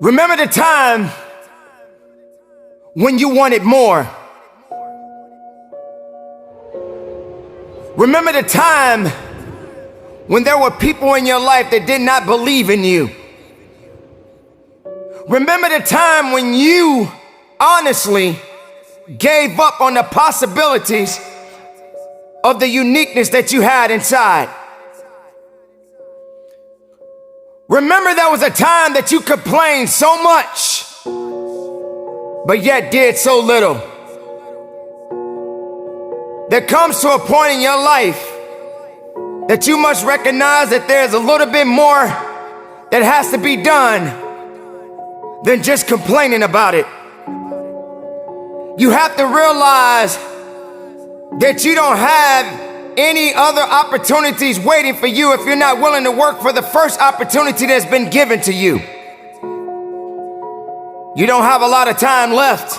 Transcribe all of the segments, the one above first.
Remember the time when you wanted more. Remember the time when there were people in your life that did not believe in you. Remember the time when you honestly gave up on the possibilities of the uniqueness that you had inside. Remember there was a time that you complained so much, but yet did so little. There comes to a point in your life that you must recognize that there's a little bit more that has to be done than just complaining about it. You have to realize that you don't have any other opportunities waiting for you if you're not willing to work for the first opportunity that's been given to you. You don't have a lot of time left,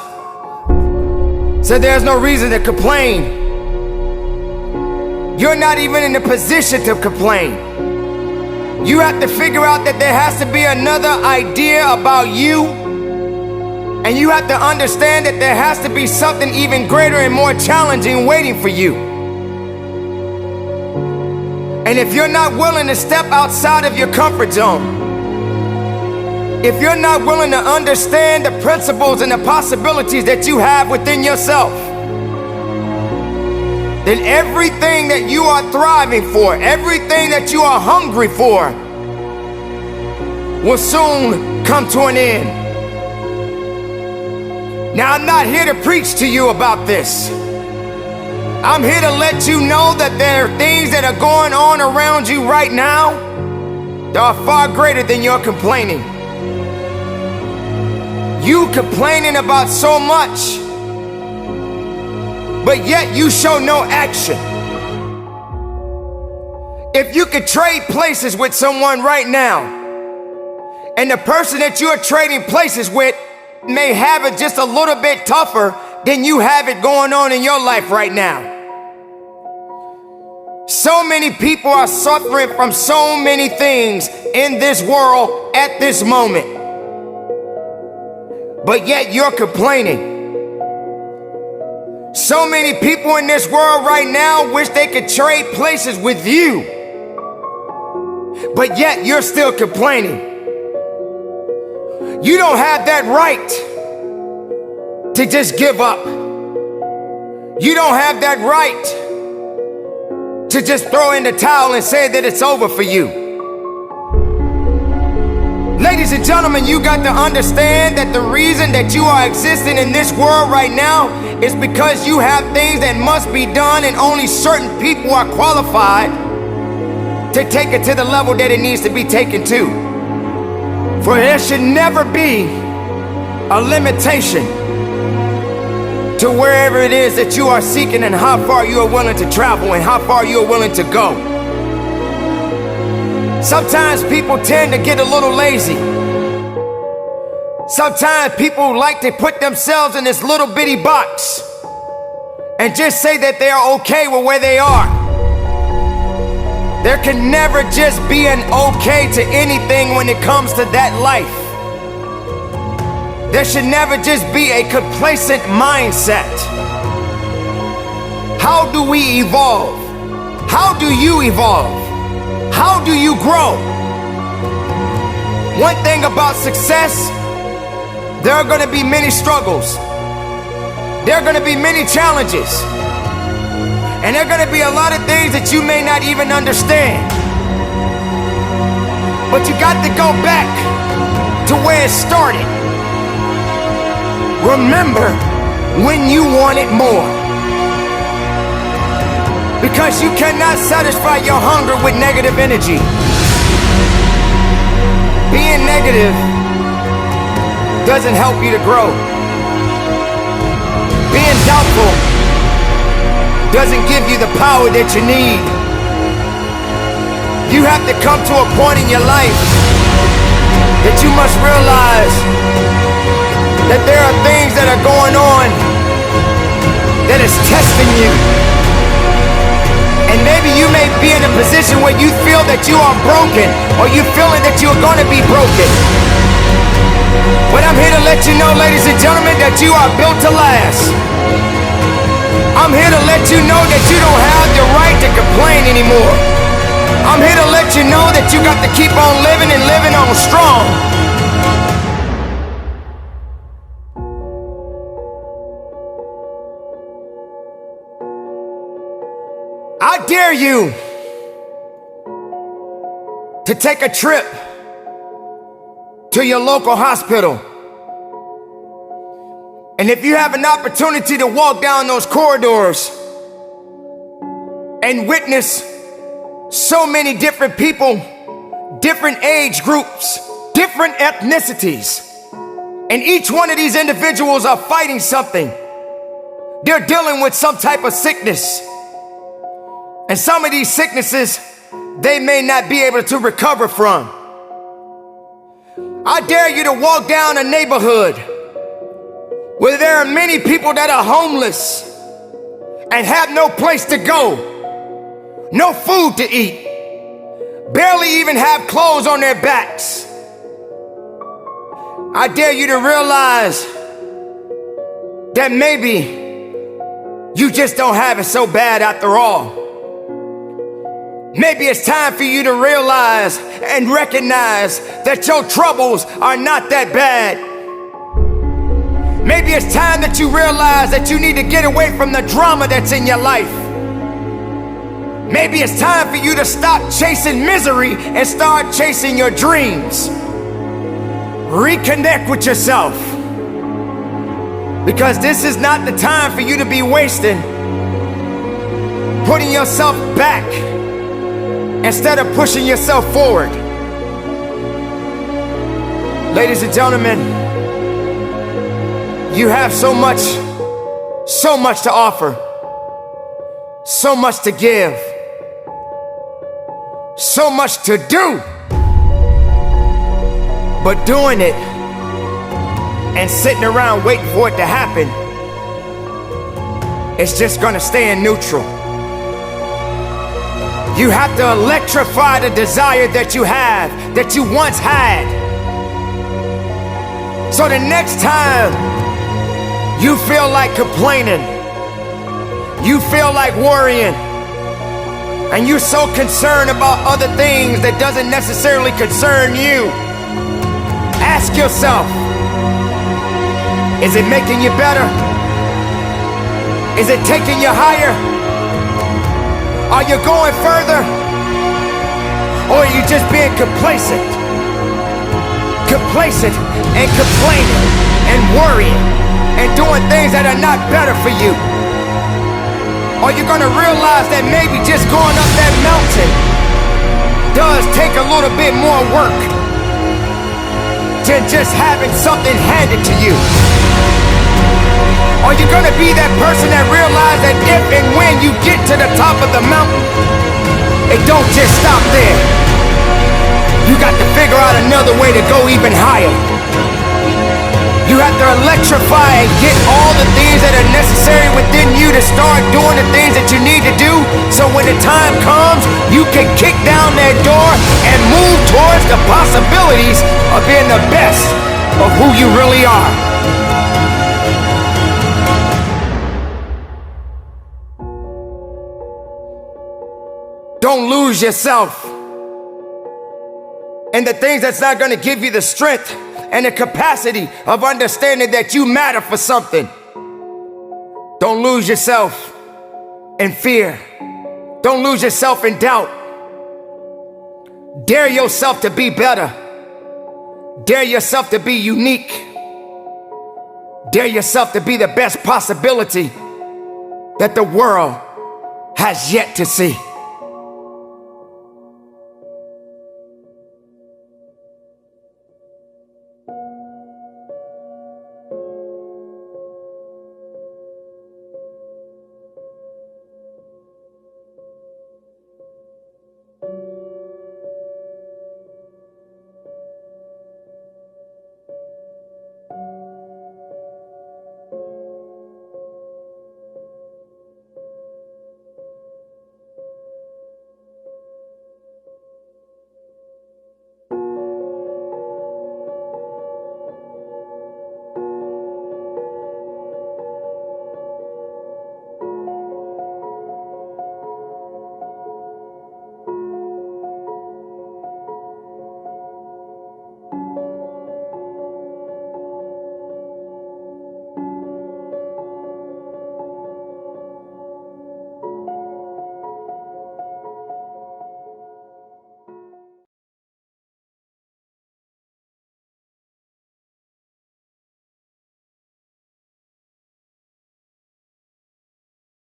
so there's no reason to complain. You're not even in a position to complain. You have to figure out that there has to be another idea about you, and you have to understand that there has to be something even greater and more challenging waiting for you. And if you're not willing to step outside of your comfort zone, if you're not willing to understand the principles and the possibilities that you have within yourself, then everything that you are thriving for, everything that you are hungry for, will soon come to an end. Now, I'm not here to preach to you about this. I'm here to let you know that there are things that are going on around you right now that are far greater than your complaining. You complaining about so much, but yet you show no action. If you could trade places with someone right now, and the person that you are trading places with may have it just a little bit tougher than you have it going on in your life right now. So many people are suffering from so many things in this world at this moment, but yet you're complaining. So many people in this world right now wish they could trade places with you, but yet you're still complaining. You don't have that right to just give up. You don't have that right to just throw in the towel and say that it's over for you. Ladies and gentlemen, you got to understand that the reason that you are existing in this world right now is because you have things that must be done, and only certain people are qualified to take it to the level that it needs to be taken to. For there should never be a limitation to wherever it is that you are seeking and how far you are willing to travel and how far you are willing to go. Sometimes people tend to get a little lazy. Sometimes people like to put themselves in this little bitty box and just say that they are okay with where they are. There can never just be an okay to anything when it comes to that life. There should never just be a complacent mindset. How do we evolve? How do you evolve? How do you grow? One thing about success, there are going to be many struggles. There are going to be many challenges. And there are going to be a lot of things that you may not even understand. But you got to go back to where it started. Remember when you wanted more. Because you cannot satisfy your hunger with negative energy. Being negative doesn't help you to grow. Being doubtful doesn't give you the power that you need. You have to come to a point in your life that you must realize that there are things that are going on that is testing you. And maybe you may be in a position where you feel that you are broken, or you feeling that you're going to be broken. But I'm here to let you know, ladies and gentlemen, that you are built to last. I'm here to let you know that you don't have the right to complain anymore. I'm here to let you know that you got to keep on living and living on strong. I dare you to take a trip to your local hospital. And if you have an opportunity to walk down those corridors and witness so many different people, different age groups, different ethnicities, and each one of these individuals are fighting something. They're dealing with some type of sickness. And some of these sicknesses, they may not be able to recover from. I dare you to walk down a neighborhood where there are many people that are homeless and have no place to go, no food to eat, barely even have clothes on their backs. I dare you to realize that maybe you just don't have it so bad after all. Maybe it's time for you to realize and recognize that your troubles are not that bad. Maybe it's time that you realize that you need to get away from the drama that's in your life. Maybe it's time for you to stop chasing misery and start chasing your dreams. Reconnect with yourself. Because this is not the time for you to be wasting, putting yourself back instead of pushing yourself forward. Ladies and gentlemen, you have so much to offer, so much to give, so much to do. But doing it and sitting around waiting for it to happen, it's just gonna stay in neutral. You have to electrify the desire that you have, that you once had. So the next time you feel like complaining, you feel like worrying, and you're so concerned about other things that doesn't necessarily concern you, ask yourself, is it making you better? Is it taking you higher? Are you going further? Or are you just being complacent? Complacent and complaining and worrying and doing things that are not better for you? Are you gonna realize that maybe just going up that mountain does take a little bit more work than just having something handed to you? Are you gonna be that person that realizes that if and when you get to the top of the mountain, it don't just stop there? You got to figure out another way to go even higher. You have to electrify and get all the things that are necessary within you to start doing the things that you need to do, so when the time comes, you can kick down that door and move towards the possibilities of being the best of who you really are. Don't lose yourself in the things that's not going to give you the strength and the capacity of understanding that you matter for something. Don't lose yourself in fear. Don't lose yourself in doubt. Dare yourself to be better. Dare yourself to be unique. Dare yourself to be the best possibility that the world has yet to see.